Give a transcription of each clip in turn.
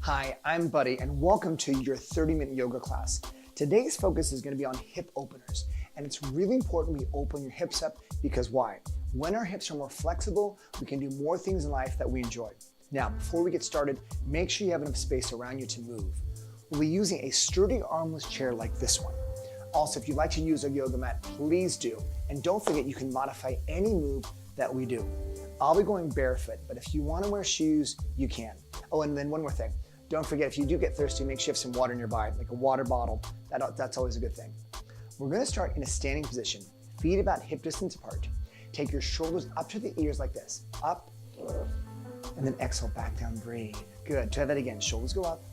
Hi, I'm Buddy, and welcome to your 30-minute yoga class. Today's focus is going to be on hip openers, and it's really important we open your hips up because why? When our hips are more flexible, we can do more things in life that we enjoy. Now, before we get started, make sure you have enough space around you to move. We'll be using a sturdy armless chair like this one. Also, if you'd like to use a yoga mat, please do. And don't forget you can modify any move that we do. I'll be going barefoot, but if you want to wear shoes, you can. Oh, and then one more thing. Don't forget, if you do get thirsty, make sure you have some water nearby, like a water bottle. That's always a good thing. We're going to start in a standing position, feet about hip distance apart. Take your shoulders up to the ears like this, up, and then exhale, back down, breathe. Good, try that again, shoulders go up,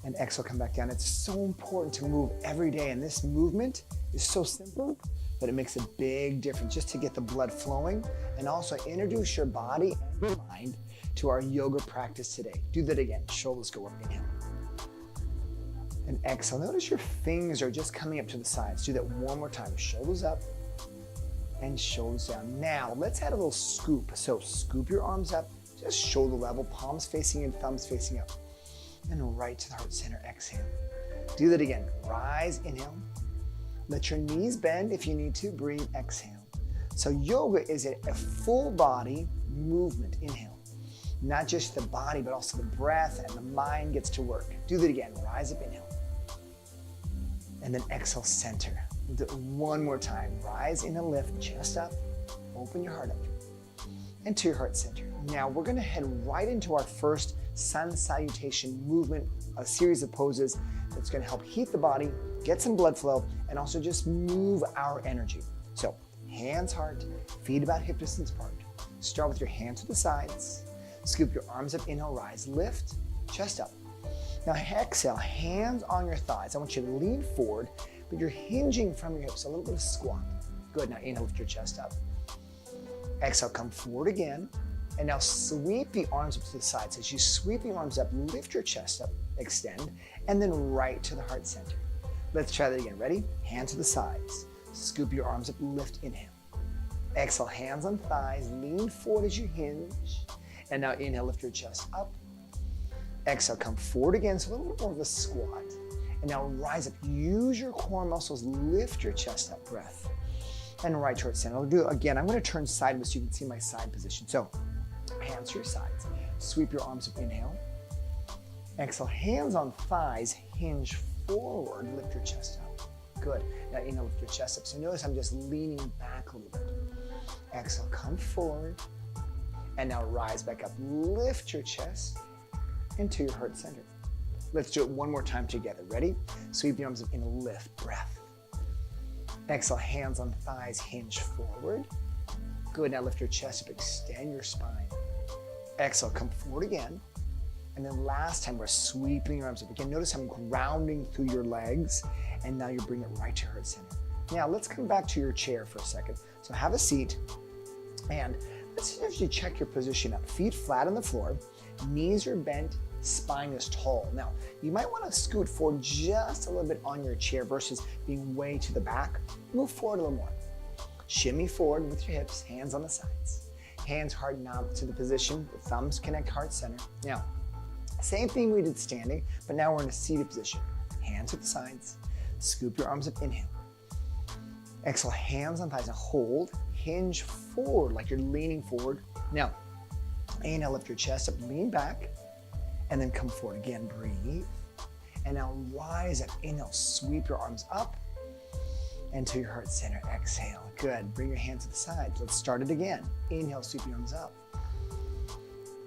and exhale, come back down. It's so important to move every day, and this movement is so simple, but it makes a big difference just to get the blood flowing, and also introduce your body and your mind to our yoga practice today. Do that again, shoulders go up, inhale. And exhale, notice your fingers are just coming up to the sides. Do that one more time, shoulders up and shoulders down. Now, let's add a little scoop. So scoop your arms up, just shoulder level, palms facing in, thumbs facing up. And right to the heart center, exhale. Do that again, rise, inhale. Let your knees bend if you need to, breathe, exhale. So yoga is a full body movement, inhale. Not just the body, but also the breath and the mind gets to work. Do that again, rise up, inhale. And then exhale, center. We'll do it one more time. Rise, inhale, lift, chest up, open your heart up. And to your heart center. Now we're gonna head right into our first sun salutation movement, a series of poses that's gonna help heat the body, get some blood flow, and also just move our energy. So hands, heart, feet about hip distance apart. Start with your hands to the sides. Scoop your arms up, inhale, rise, lift, chest up. Now exhale, hands on your thighs. I want you to lean forward, but you're hinging from your hips, a little bit of squat. Good, now inhale, lift your chest up. Exhale, come forward again. And now sweep the arms up to the sides. As you sweep the arms up, lift your chest up, extend, and then right to the heart center. Let's try that again, ready? Hands to the sides. Scoop your arms up, lift, inhale. Exhale, hands on thighs, lean forward as you hinge. And now inhale, lift your chest up. Exhale, come forward again, so a little bit more of a squat. And now rise up, use your core muscles, lift your chest up, breath. And right towards center. I'll do it again. I'm gonna turn sideways so you can see my side position. So, hands to your sides. Sweep your arms up, inhale. Exhale, hands on thighs, hinge forward, lift your chest up. Good, now inhale, lift your chest up. So notice I'm just leaning back a little bit. Exhale, come forward. And now rise back up, lift your chest into your heart center. Let's do it one more time together. Ready? Sweep your arms up in a lift, breath. Exhale, hands on thighs, hinge forward. Good, now lift your chest up, extend your spine. Exhale, come forward again. And then last time, we're sweeping your arms up. Again, notice I'm grounding through your legs, and now you're bringing it right to your heart center. Now, let's come back to your chair for a second. So have a seat, and let's actually check your position up. Feet flat on the floor, knees are bent, spine is tall. Now, you might want to scoot forward just a little bit on your chair versus being way to the back. Move forward a little more. Shimmy forward with your hips, hands on the sides. Hands hard now to the position, the thumbs connect heart center. Now, same thing we did standing, but now we're in a seated position. Hands at the sides, scoop your arms up, inhale. Exhale, hands on thighs, now hold, hinge forward like you're leaning forward. Now, inhale, lift your chest up, lean back, and then come forward again, breathe. And now rise up, inhale, sweep your arms up and to your heart center, exhale. Good, bring your hands to the sides. Let's start it again. Inhale, sweep your arms up.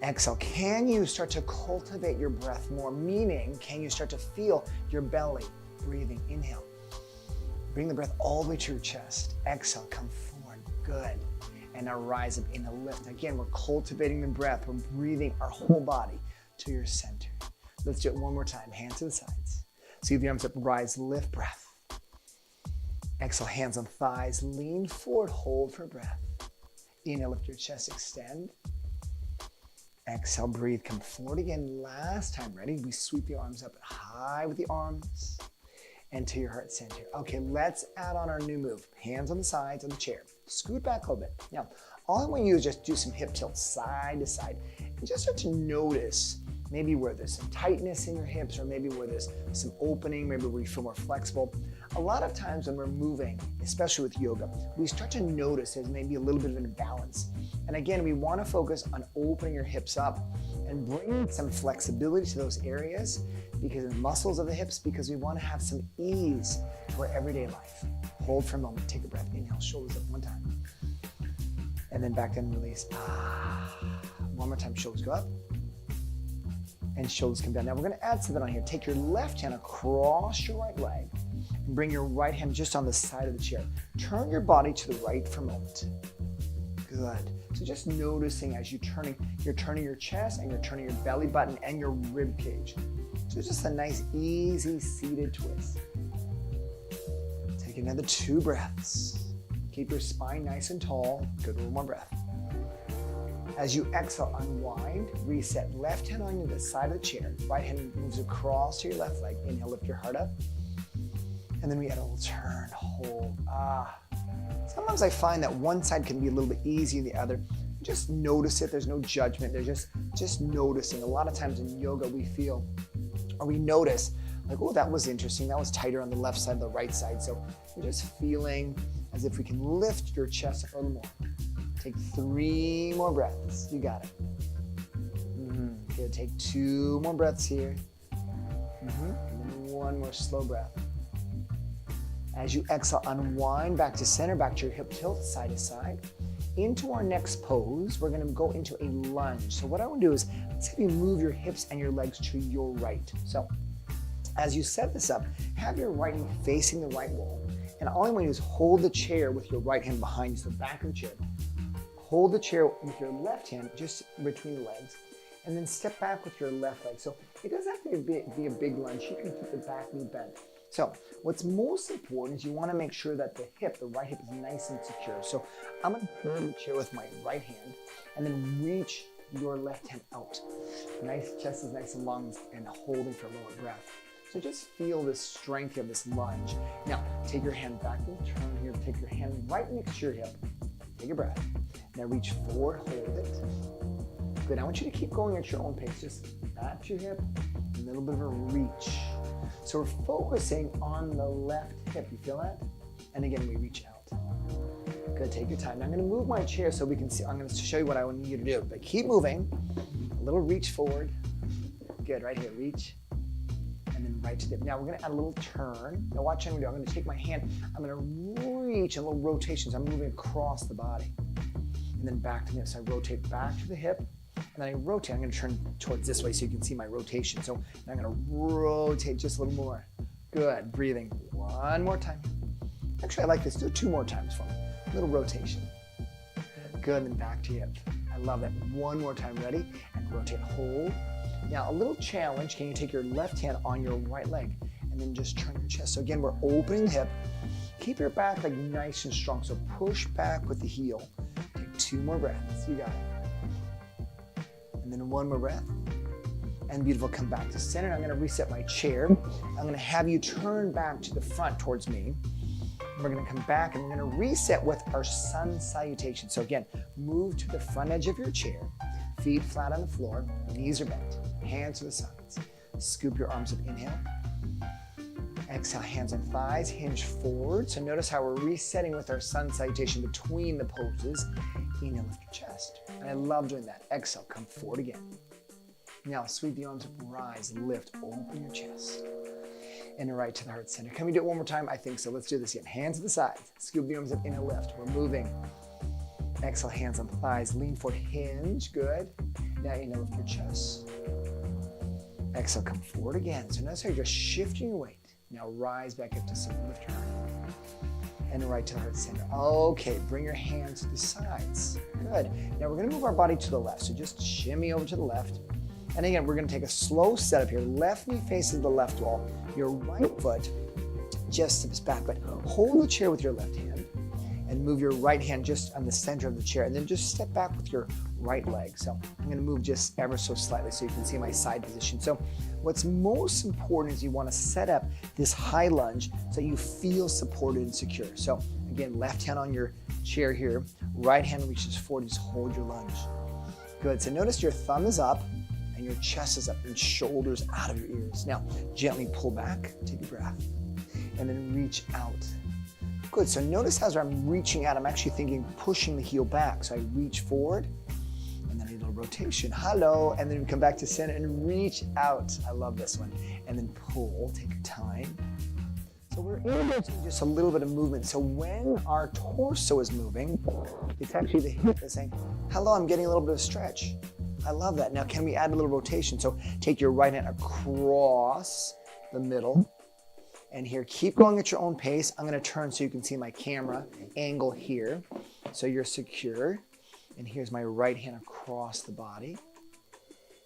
Exhale, can you start to cultivate your breath more? Meaning, can you start to feel your belly breathing? Inhale. Bring the breath all the way to your chest. Exhale, come forward, good. And now rise up in a lift. Again, we're cultivating the breath. We're breathing our whole body to your center. Let's do it one more time. Hands to the sides. Sweep the arms up, rise, lift, breath. Exhale, hands on thighs, lean forward, hold for breath. Inhale, lift your chest, extend. Exhale, breathe, come forward again. Last time, ready? We sweep the arms up high with the arms and to your heart center. Okay, let's add on our new move. Hands on the sides of the chair. Scoot back a little bit. Now, all I want you to do is just do some hip tilts side to side and just start to notice maybe where there's some tightness in your hips, or maybe where there's some opening, maybe where you feel more flexible. A lot of times when we're moving, especially with yoga, we start to notice there's maybe a little bit of an imbalance. And again, we want to focus on opening your hips up and bringing some flexibility to those areas, because the muscles of the hips, because we want to have some ease for everyday life. Hold for a moment, take a breath, inhale, shoulders up one time. And then back down and release. One more time, shoulders go up. And shoulders come down. Now we're going to add something on here. Take your left hand across your right leg and bring your right hand just on the side of the chair. Turn your body to the right for a moment. Good. So just noticing as you're turning your chest and you're turning your belly button and your rib cage. So just a nice, easy seated twist. Take another 2 breaths. Keep your spine nice and tall. Good, one more breath. As you exhale, unwind, reset. Left hand on the side of the chair. Right hand moves across to your left leg. Inhale, lift your heart up. And then we add a little turn, hold. Sometimes I find that one side can be a little bit easier than the other. Just notice it. There's no judgment. There's just noticing. A lot of times in yoga we feel, or we notice, like, oh, that was interesting. That was tighter on the left side, the right side. So we're just feeling as if we can lift your chest up a little more. Take 3 more breaths. You got it. Good. Take 2 more breaths here. And then 1 more slow breath. As you exhale, unwind back to center, back to your hip tilt, side to side. Into our next pose, we're going to go into a lunge. So what I want to do is, let's have you move your hips and your legs to your right. So as you set this up, have your right knee facing the right wall. And all you want to do is hold the chair with your right hand behind you, so the back of the chair. Hold the chair with your left hand just between the legs, and then step back with your left leg. So it doesn't have to be a big lunge. You can keep the back knee bent. So what's most important is you want to make sure that the right hip is nice and secure. So I'm going to hold the chair with my right hand and then reach your left hand out. Nice, chest is nice and long and holding for a lower breath. So just feel this strength of this lunge. Now take your hand back and turn here. Take your hand right next to your hip. Take a breath. Now reach forward, hold it. Good, I want you to keep going at your own pace. Just back to your hip, a little bit of a reach. So we're focusing on the left hip, you feel that? And again, we reach out. Good, take your time. Now I'm gonna move my chair so we can see, I'm gonna show you what I want you to do, but keep moving. A little reach forward. Good, right here, reach. And then right to the hip. Now we're gonna add a little turn. Now watch what I'm gonna do. I'm gonna take my hand, I'm gonna reach, a little rotation. So I'm moving across the body. And then back to the hip. So I rotate back to the hip, and then I rotate. I'm going to turn towards this way so you can see my rotation. So I'm going to rotate just a little more. Good, breathing. 1 more time. Actually, I like this. Do 2 more times for me. A little rotation. Good, and then back to hip. I love that. 1 more time, ready? And rotate, hold. Now, a little challenge. Can you take your left hand on your right leg and then just turn your chest? So again, we're opening the hip. Keep your back leg nice and strong. So push back with the heel. 2 more breaths, you got it. And then 1 more breath. And beautiful, come back to center. I'm gonna reset my chair. I'm gonna have you turn back to the front towards me. We're gonna come back and we're gonna reset with our sun salutation. So again, move to the front edge of your chair, feet flat on the floor, knees are bent, hands to the sides. Scoop your arms up, inhale. Exhale, hands on thighs, hinge forward. So notice how we're resetting with our sun salutation between the poses. Inhale, lift your chest. And I love doing that. Exhale, come forward again. Now sweep the arms up, rise, lift, open your chest. And right to the heart center. Can we do it one more time? I think so. Let's do this again. Hands to the sides. Scoop the arms up, inhale, lift. We're moving. Exhale, hands on thighs, lean forward, hinge. Good. Now inhale, lift your chest. Exhale, come forward again. So notice how you're just shifting your weight. Now rise back up to center, lift your heart. And right to the heart center. Okay, bring your hands to the sides. Good. Now we're gonna move our body to the left. So just shimmy over to the left. And again, we're gonna take a slow setup here. Left knee faces the left wall. Your right foot just steps back, but hold the chair with your left hand and move your right hand just on the center of the chair. And then just step back with your right leg. So I'm gonna move just ever so slightly so you can see my side position. So what's most important is you wanna set up this high lunge so you feel supported and secure. So again, left hand on your chair here, right hand reaches forward, just hold your lunge. Good, so notice your thumb is up and your chest is up and shoulders out of your ears. Now, gently pull back, take a breath, and then reach out. Good, so notice as I'm reaching out, I'm actually thinking pushing the heel back. So I reach forward, and then a little rotation. Hello, and then we come back to center and reach out. I love this one. And then pull, take your time. So we're introducing just a little bit of movement. So when our torso is moving, it's actually the hip that's saying, hello, I'm getting a little bit of stretch. I love that. Now, can we add a little rotation? So take your right hand across the middle. And here, keep going at your own pace. I'm going to turn so you can see my camera angle here. So you're secure. And here's my right hand across the body.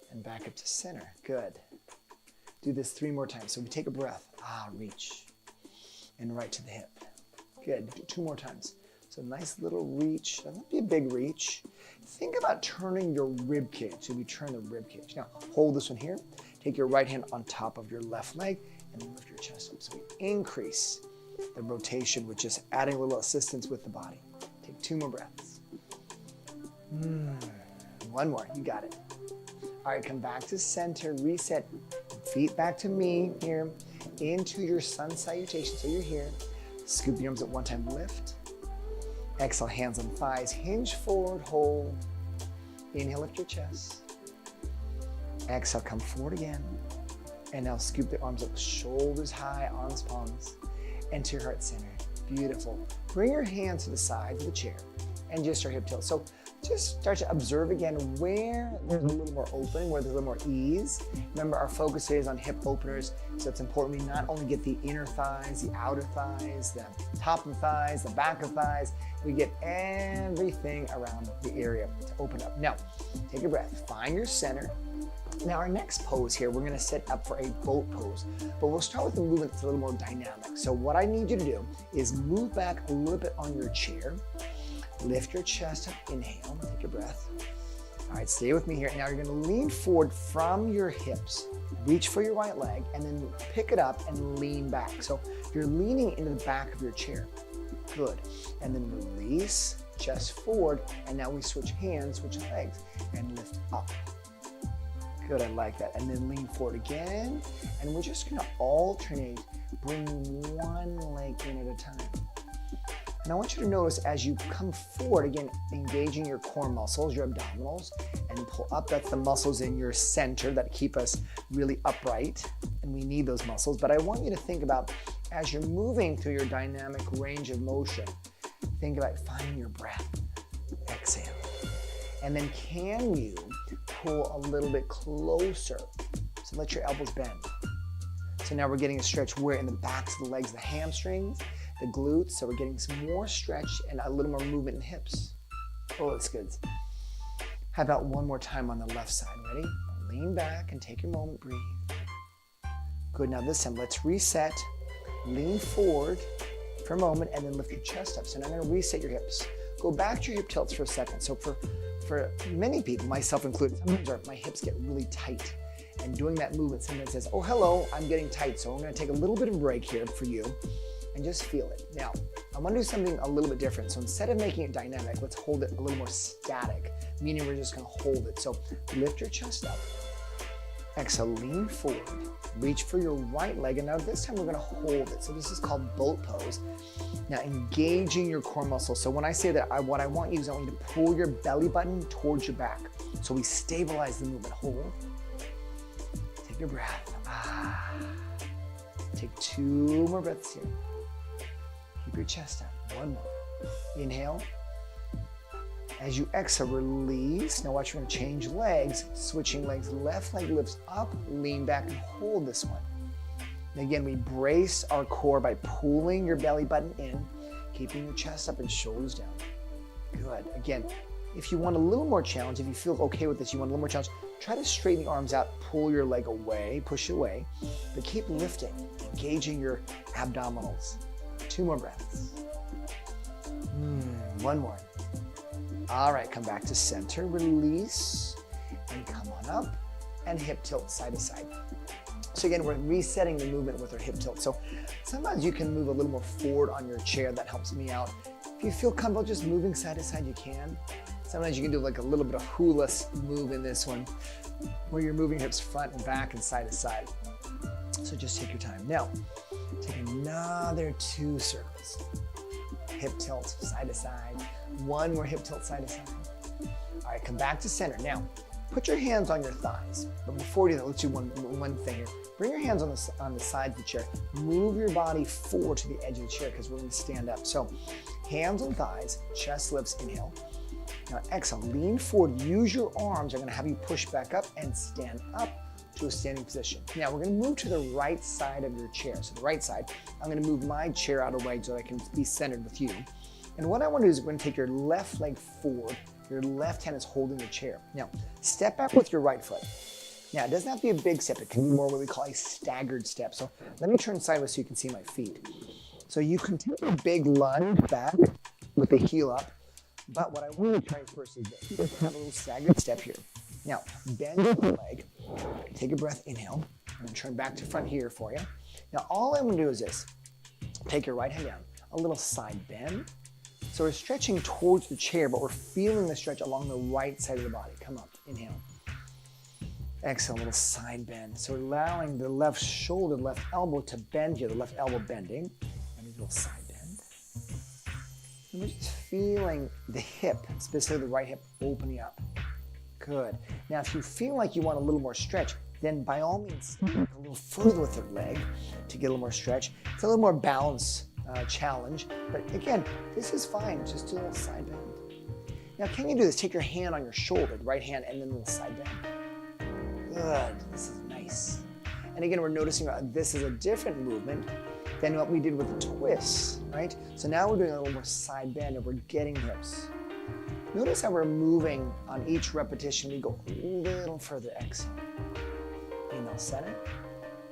And back up to center. Good. Do this 3 more times. So we take a breath. Reach. And right to the hip. Good. Do 2 more times. So nice little reach. Doesn't be a big reach. Think about turning your rib cage. So you turn the rib cage. Now hold this one here. Take your right hand on top of your left leg and then lift your chest up. So we increase the rotation with just adding a little assistance with the body. Take 2 more breaths. 1 more. You got it. All right, come back to center. Reset. Feet back to me here. Into your sun salutation. So you're here. Scoop the arms at one time. Lift. Exhale, hands on thighs. Hinge forward, hold. Inhale, lift your chest. Exhale, come forward again. And now scoop the arms up, shoulders high, arms palms, and to your heart center. Beautiful. Bring your hands to the sides of the chair and just your hip tilt. So just start to observe again where there's a little more opening, where there's a little more ease. Remember, our focus is on hip openers, so it's important we not only get the inner thighs, the outer thighs, the top of thighs, the back of thighs, we get everything around the area to open up. Now, take a breath, find your center. Now our next pose here, we're gonna set up for a boat pose, but we'll start with a movement that's a little more dynamic. So what I need you to do is move back a little bit on your chair, lift your chest up, inhale, take a breath. All right, stay with me here. Now you're gonna lean forward from your hips, reach for your right leg, and then pick it up and lean back. So you're leaning into the back of your chair. Good. And then release, chest forward, and now we switch hands, switch legs, and lift up. Good, I like that. And then lean forward again, and we're just gonna alternate, bring one leg in at a time. And I want you to notice as you come forward, again, engaging your core muscles, your abdominals, and pull up. That's the muscles in your center that keep us really upright, and we need those muscles. But I want you to think about, as you're moving through your dynamic range of motion, think about finding your breath. Exhale. And then can you pull a little bit closer? So let your elbows bend. So now we're getting a stretch where in the backs of the legs, the hamstrings, the glutes, so we're getting some more stretch and a little more movement in the hips. Oh, that's good. How about one more time on the left side? Ready? Lean back and take your moment, breathe. Good, now this time let's reset. Lean forward for a moment and then lift your chest up. So now I'm gonna reset your hips. Go back to your hip tilts for a second. So for many people, myself included, sometimes my hips get really tight. And doing that movement sometimes says, oh, hello, I'm getting tight. So I'm gonna take a little bit of a break here for you and just feel it. Now, I wanna do something a little bit different. So instead of making it dynamic, let's hold it a little more static, meaning we're just gonna hold it. So lift your chest up. Exhale, lean forward. Reach for your right leg, and now this time we're gonna hold it. So this is called boat pose. Now engaging your core muscles. So when I say that, what I want you is I want you to pull your belly button towards your back. So we stabilize the movement. Hold. Take your breath. Take 2 more breaths here. Keep your chest up. 1 more. Inhale. As you exhale, release. Now watch, we're gonna change legs, switching legs. Left leg lifts up, lean back and hold this one. And again, we brace our core by pulling your belly button in, keeping your chest up and shoulders down. Good. Again, if you want a little more challenge, if you feel okay with this, you want a little more challenge, try to straighten the arms out, pull your leg away, push it away, but keep lifting, engaging your abdominals. 2 more breaths. 1 more. All right, come back to center, release, and come on up, and hip tilt side to side. So again, we're resetting the movement with our hip tilt. So sometimes you can move a little more forward on your chair. That helps me out. If you feel comfortable just moving side to side, you can. Sometimes you can do like a little bit of hula move in this one, where you're moving hips front and back and side to side. So just take your time. Now, take another 2 circles. Hip tilt side to side. 1 more hip tilt side to side. All right, come back to center. Now, put your hands on your thighs. But before we do that, let's do one thing here. Bring your hands on the sides of the chair. Move your body forward to the edge of the chair because we're going to stand up. So, hands on thighs, chest lifts, inhale. Now exhale, lean forward. Use your arms. I'm going to have you push back up and stand up to a standing position. Now we're going to move to the right side of your chair. So the right side, I'm going to move my chair out of the way so I can be centered with you. And what I want to do is we're going to take your left leg forward. Your left hand is holding the chair. Now, step back with your right foot. Now, it doesn't have to be a big step. It can be more what we call a staggered step. So let me turn sideways so you can see my feet. So you can take a big lunge back with the heel up. But what I want to try first is this. Just have a little staggered step here. Now, bend your leg. Take a breath, inhale. I'm going to turn back to front here for you. Now, all I'm going to do is this. Take your right hand down. A little side bend. So we're stretching towards the chair, but we're feeling the stretch along the right side of the body. Come up, inhale. Exhale, a little side bend. So we're allowing the left shoulder, left elbow to bend here, the left elbow bending. And a little side bend. And we're just feeling the hip, specifically the right hip, opening up. Good. Now, if you feel like you want a little more stretch, then by all means, a little further with the leg to get a little more stretch. It's a little more balance challenge, but again, this is fine. Just do a little side bend. Now, can you do this? Take your hand on your shoulder, the right hand, and then a little side bend. Good. This is nice. And again, we're noticing this is a different movement than what we did with the twists, right? So now we're doing a little more side bend and we're getting hips. Notice how we're moving on each repetition. We go a little further. Exhale. Inhale, center.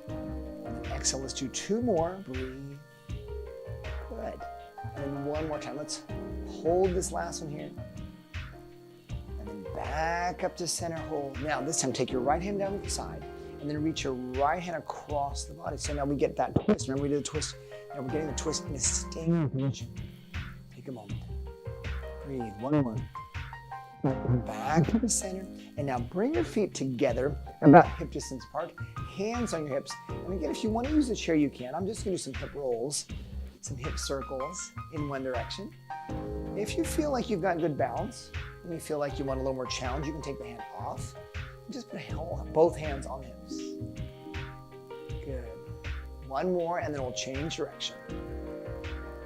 And then exhale. Let's do 2 more. Breathe. Good. And then one more time. Let's hold this last one here. And then back up to center, hold. Now, this time, take your right hand down to the side, and then reach your right hand across the body. So now we get that twist. Remember we did the twist? Now we're getting the twist in a staying position. Take a moment. Breathe. One more. Back to the center. And now bring your feet together, about hip distance apart. Hands on your hips. And again, if you want to use the chair, you can. I'm just going to do some hip rolls, some hip circles in one direction. If you feel like you've got good balance, and you feel like you want a little more challenge, you can take the hand off and just put both hands on the hips. Good. One more, and then we'll change direction.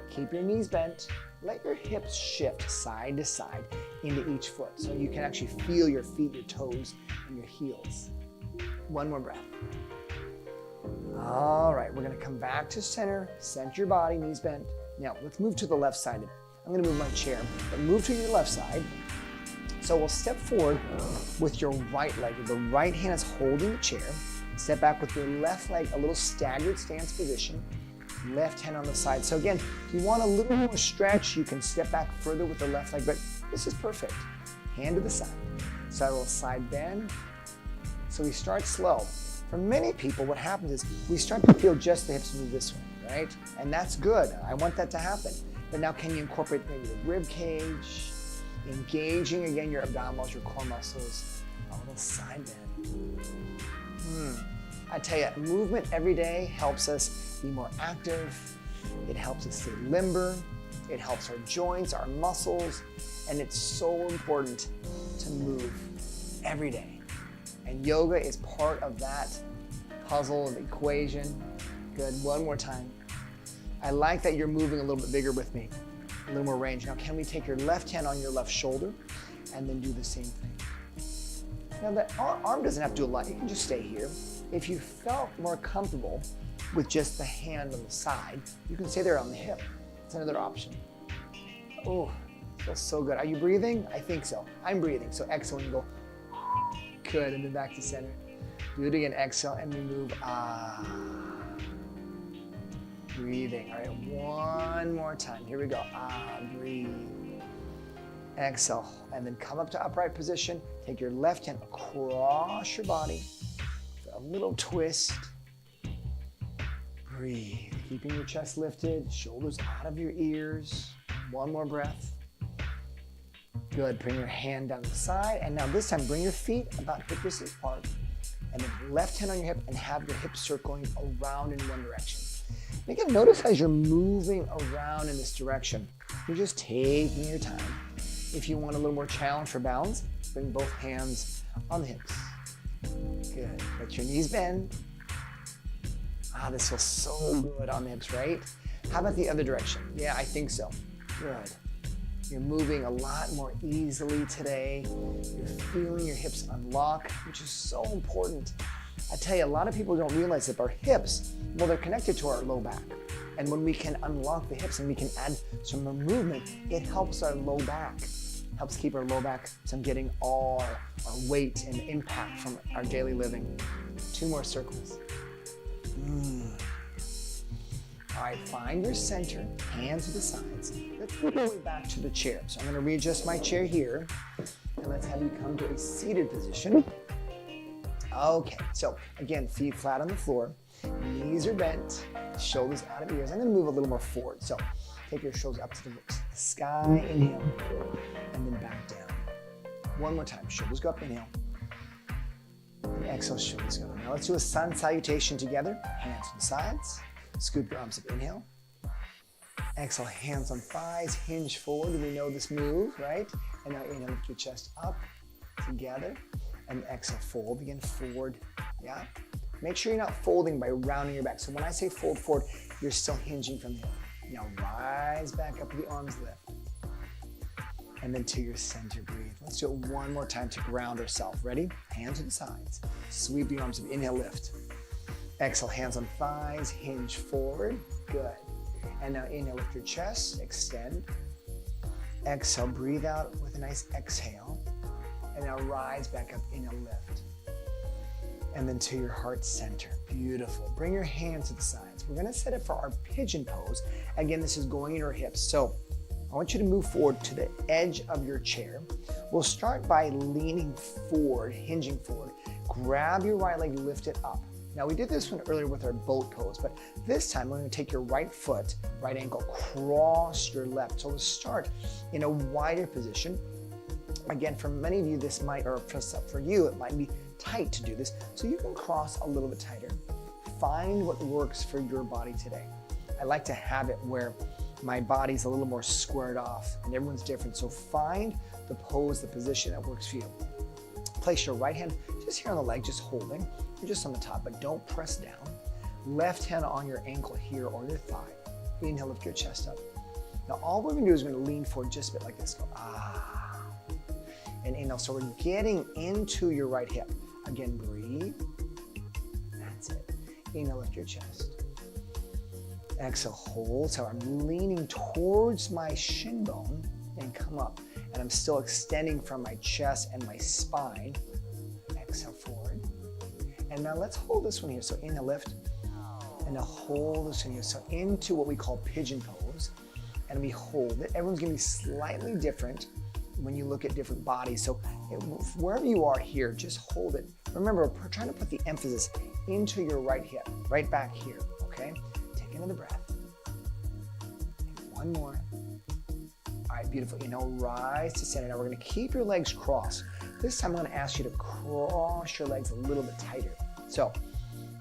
Keep your knees bent. Let your hips shift side to side into each foot so you can actually feel your feet, your toes, and your heels. One more breath. All right, we're going to come back to center, center your body, knees bent. Now, let's move to the left side. I'm going to move my chair, but move to your left side. So we'll step forward with your right leg. The right hand is holding the chair. Step back with your left leg, a little staggered stance position. Left hand on the side. So again, if you want a little more stretch, you can step back further with the left leg, but this is perfect. Hand to the side. So a little side bend. So we start slow. For many people, what happens is we start to feel just the hips move this way, right? And that's good. I want that to happen. But now can you incorporate maybe the rib cage, engaging again your abdominals, your core muscles, a little side bend. I tell you, movement every day helps us be more active. It helps us stay limber. It helps our joints, our muscles, and it's so important to move every day. And yoga is part of that puzzle and equation. Good, one more time. I like that you're moving a little bit bigger with me, a little more range. Now, can we take your left hand on your left shoulder and then do the same thing? Now, the arm doesn't have to do a lot. You can just stay here. If you felt more comfortable with just the hand on the side, you can stay there on the hip. It's another option. Oh, feels so good. Are you breathing? I think so. I'm breathing. So exhale and go. Good, and then back to center. Do it again. Exhale and we move. Breathing. All right, one more time. Here we go. Breathe. Exhale, and then come up to upright position. Take your left hand across your body. A little twist. Breathe. Keeping your chest lifted, shoulders out of your ears. One more breath. Good, bring your hand down the side, and now this time bring your feet about hip distance apart, and then left hand on your hip and have your hips circling around in one direction. Again, notice as you're moving around in this direction, you're just taking your time. If you want a little more challenge for balance, bring both hands on the hips. Good, let your knees bend. This feels so good on the hips, right? How about the other direction? Yeah, I think so. Good. You're moving a lot more easily today. You're feeling your hips unlock, which is so important. I tell you, a lot of people don't realize that our hips, well, they're connected to our low back. And when we can unlock the hips and we can add some more movement, it helps our low back. Helps keep our low back from getting all our weight and impact from our daily living. 2 more circles. All right, find your center, hands to the sides. Let's move our way back to the chair. So I'm gonna readjust my chair here, and let's have you come to a seated position. Okay, so again, feet flat on the floor, knees are bent, shoulders out of ears. I'm gonna move a little more forward. So take your shoulders up to the sky, inhale, and then back down. One more time, shoulders go up, inhale. And exhale, shoulders go down. Now let's do a sun salutation together. Hands to the sides. Scoop your arms up, inhale. Exhale, hands on thighs, hinge forward. We know this move, right? And now inhale, lift your chest up together. And exhale, fold again, forward, yeah? Make sure you're not folding by rounding your back. So when I say fold forward, you're still hinging from the hip. Now rise back up, the arms lift. And then to your center, breathe. Let's do it one more time to ground ourselves. Ready? Hands to the sides. Sweep the arms up, inhale, lift. Exhale, hands on thighs, hinge forward, good. And now inhale, lift your chest, extend. Exhale, breathe out with a nice exhale. And now rise back up, inhale, lift. And then to your heart center, beautiful. Bring your hands to the sides. We're gonna set it for our pigeon pose. Again, this is going into our hips. So I want you to move forward to the edge of your chair. We'll start by leaning forward, hinging forward. Grab your right leg, lift it up. Now we did this one earlier with our boat pose, but this time we're gonna take your right foot, right ankle, cross your left. So we'll start in a wider position. Again, for many of you, this might, or for you, it might be tight to do this. So you can cross a little bit tighter. Find what works for your body today. I like to have it where my body's a little more squared off and everyone's different. So find the pose, the position that works for you. Place your right hand just here on the leg, just holding. You're just on the top, but don't press down. Left hand on your ankle here or your thigh. Inhale, lift your chest up. Now all we're gonna do is we're gonna lean forward just a bit like this. Go, and inhale. So we're getting into your right hip. Again, breathe. That's it. Inhale, lift your chest. Exhale, hold. So I'm leaning towards my shin bone and come up. And I'm still extending from my chest and my spine. Exhale, forward. And now let's hold this one here. So inhale, lift. And now hold this one here. So into what we call pigeon pose. And we hold it. Everyone's gonna be slightly different when you look at different bodies. So wherever you are here, just hold it. Remember, we're trying to put the emphasis into your right hip, right back here, okay? Take another breath. One more. All right, beautiful. You know, rise to center. Now we're gonna keep your legs crossed. This time I'm gonna ask you to cross your legs a little bit tighter. So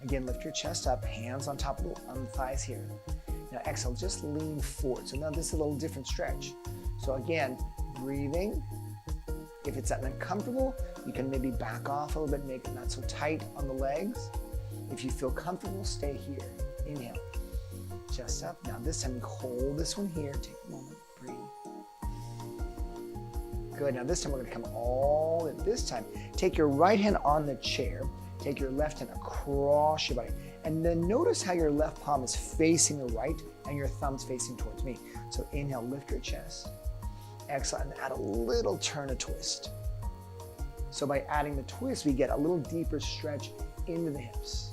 again, lift your chest up, hands on top of the thighs here. Now exhale, just lean forward. So now this is a little different stretch. So again, breathing. If it's uncomfortable, you can maybe back off a little bit, make it not so tight on the legs. If you feel comfortable, stay here. Inhale, chest up. Now this time you hold this one here. Take a moment, breathe. Good, now this time we're gonna come all in. This time, take your right hand on the chair, take your left hand across your body, and then notice how your left palm is facing the right and your thumb's facing towards me. So inhale, lift your chest. Exhale, and add a little turn, a twist. So by adding the twist, we get a little deeper stretch into the hips.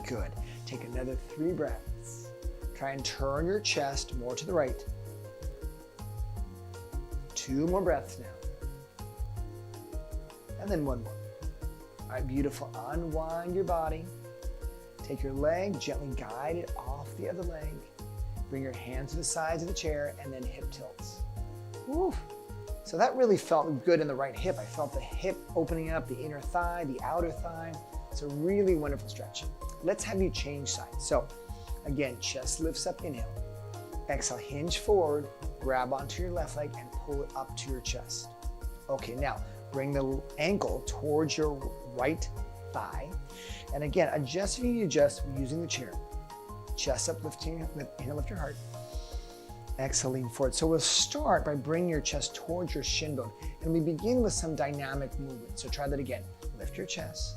Good. Take another 3 breaths. Try and turn your chest more to the right. 2 more breaths now. And then 1 more. All right, beautiful. Unwind your body. Take your leg, gently guide it off the other leg. Bring your hands to the sides of the chair and then hip tilts. Woo. So that really felt good in the right hip. I felt the hip opening up, the inner thigh, the outer thigh. It's a really wonderful stretch. Let's have you change sides. So again, chest lifts up, inhale. Exhale, hinge forward, grab onto your left leg and pull it up to your chest. Okay, now bring the ankle towards your right thigh. And again, adjust if you need to adjust using the chair. Chest up, lifting, inhale, lift your heart. Exhale, lean forward. So we'll start by bringing your chest towards your shin bone. And we begin with some dynamic movement. So try that again. Lift your chest.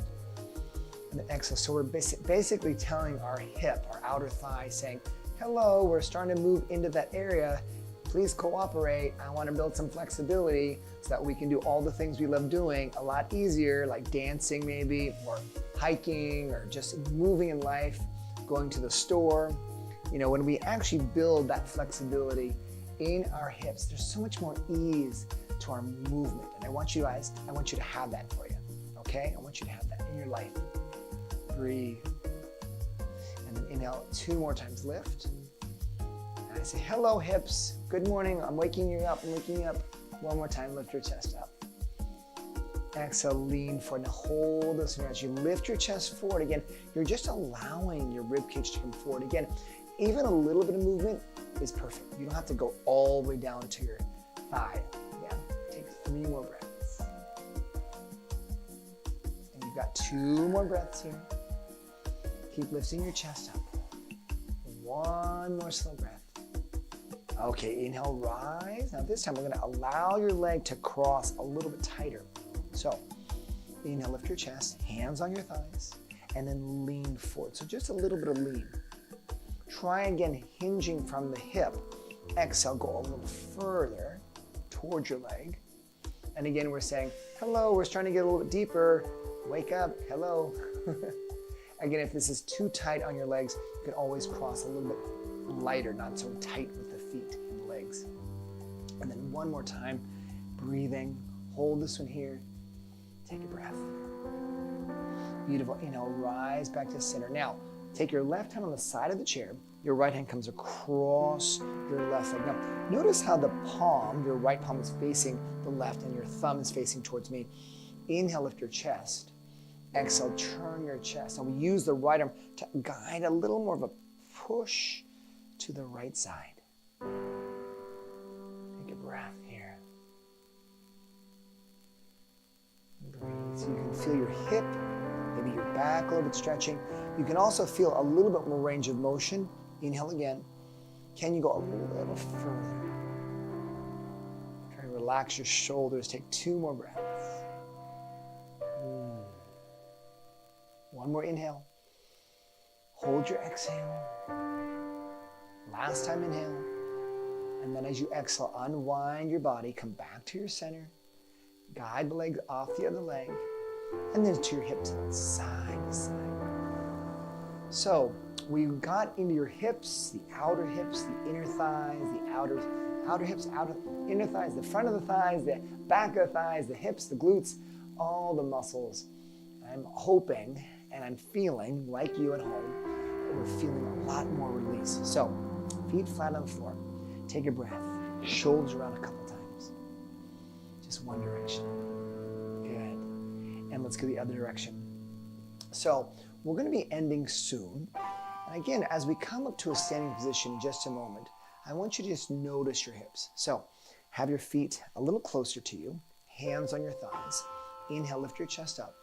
And then exhale. So we're basically telling our hip, our outer thigh, saying, hello, we're starting to move into that area. Please cooperate. I want to build some flexibility so that we can do all the things we love doing a lot easier, like dancing maybe, or hiking, or just moving in life, going to the store. You know, when we actually build that flexibility in our hips, there's so much more ease to our movement. And I want you to have that for you, okay? I want you to have that in your life. Breathe. And then inhale 2 more times, lift. And I say, hello hips, good morning, I'm waking you up, I'm waking you up. 1 more time, lift your chest up. Exhale, lean forward, and hold this. As you lift your chest forward again, you're just allowing your rib cage to come forward. Again, even a little bit of movement is perfect. You don't have to go all the way down to your thigh. Again, take 3 more breaths. And you've got 2 more breaths here. Keep lifting your chest up. 1 more slow breath. Okay, inhale, rise. Now this time we're gonna allow your leg to cross a little bit tighter. So, inhale, lift your chest, hands on your thighs, and then lean forward. So just a little bit of lean. Try again, hinging from the hip. Exhale, go a little further towards your leg. And again, we're saying, hello, we're starting to get a little bit deeper. Wake up, hello. Again, if this is too tight on your legs, you can always cross a little bit lighter, not so tight with the feet and legs. And then 1 more time, breathing. Hold this one here. Take a breath. Beautiful. Inhale, rise back to center. Now, take your left hand on the side of the chair. Your right hand comes across your left leg. Now, notice how the palm, your right palm is facing the left and your thumb is facing towards me. Inhale, lift your chest. Exhale, turn your chest. Now we use the right arm to guide a little more of a push to the right side. Take a breath here. Breathe. So you can feel your hip, maybe your back a little bit stretching. You can also feel a little bit more range of motion. Inhale again. Can you go a little further? Try to relax your shoulders. Take 2 more breaths. 1 more inhale. Hold your exhale. Last time inhale. And then as you exhale, unwind your body. Come back to your center. Guide the leg off the other leg. And then to your hips, side to side. So we got into your hips, the outer hips, the inner thighs, the outer hips, inner thighs, the front of the thighs, the back of the thighs, the hips, the glutes, all the muscles. I'm hoping and I'm feeling, like you at home, that we're feeling a lot more release. So, feet flat on the floor. Take a breath. Shoulders around a couple times. Just one direction. Good. And let's go the other direction. So, we're going to be ending soon. And again, as we come up to a standing position in just a moment, I want you to just notice your hips. So, have your feet a little closer to you. Hands on your thighs. Inhale, lift your chest up.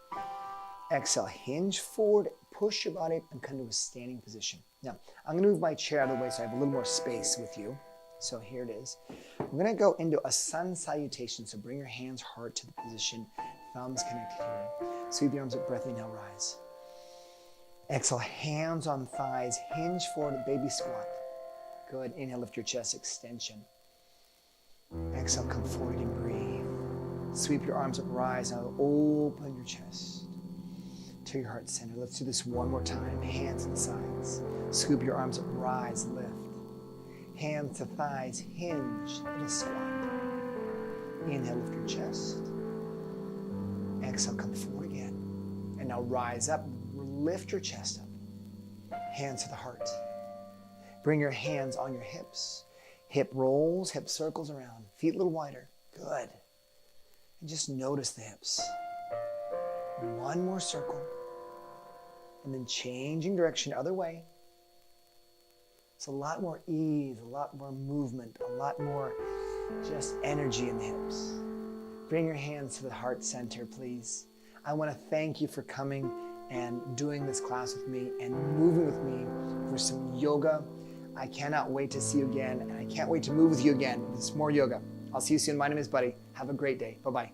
Exhale, hinge forward, push your body up, and come to a standing position. Now, I'm going to move my chair out of the way so I have a little more space with you. So here it is. We're going to go into a sun salutation. So bring your hands hard to the position, thumbs connected here. Sweep the arms up, breath, inhale, rise. Exhale, hands on thighs, hinge forward, baby squat. Good. Inhale, lift your chest, extension. Exhale, come forward and breathe. Sweep your arms up, rise. Now open your chest to your heart center. Let's do this 1 more time. Hands and sides. Scoop your arms up, rise, lift. Hands to thighs, hinge in a squat. Inhale, lift your chest. Exhale, come forward again. And now rise up, lift your chest up. Hands to the heart. Bring your hands on your hips. Hip rolls, hip circles around. Feet a little wider. Good. And just notice the hips. One more circle. And then changing direction other way. It's a lot more ease, a lot more movement, a lot more just energy in the hips. Bring your hands to the heart center, please. I want to thank you for coming and doing this class with me and moving with me for some yoga. I cannot wait to see you again, and I can't wait to move with you again. It's more yoga. I'll see you soon. My name is Buddy. Have a great day. Bye-bye.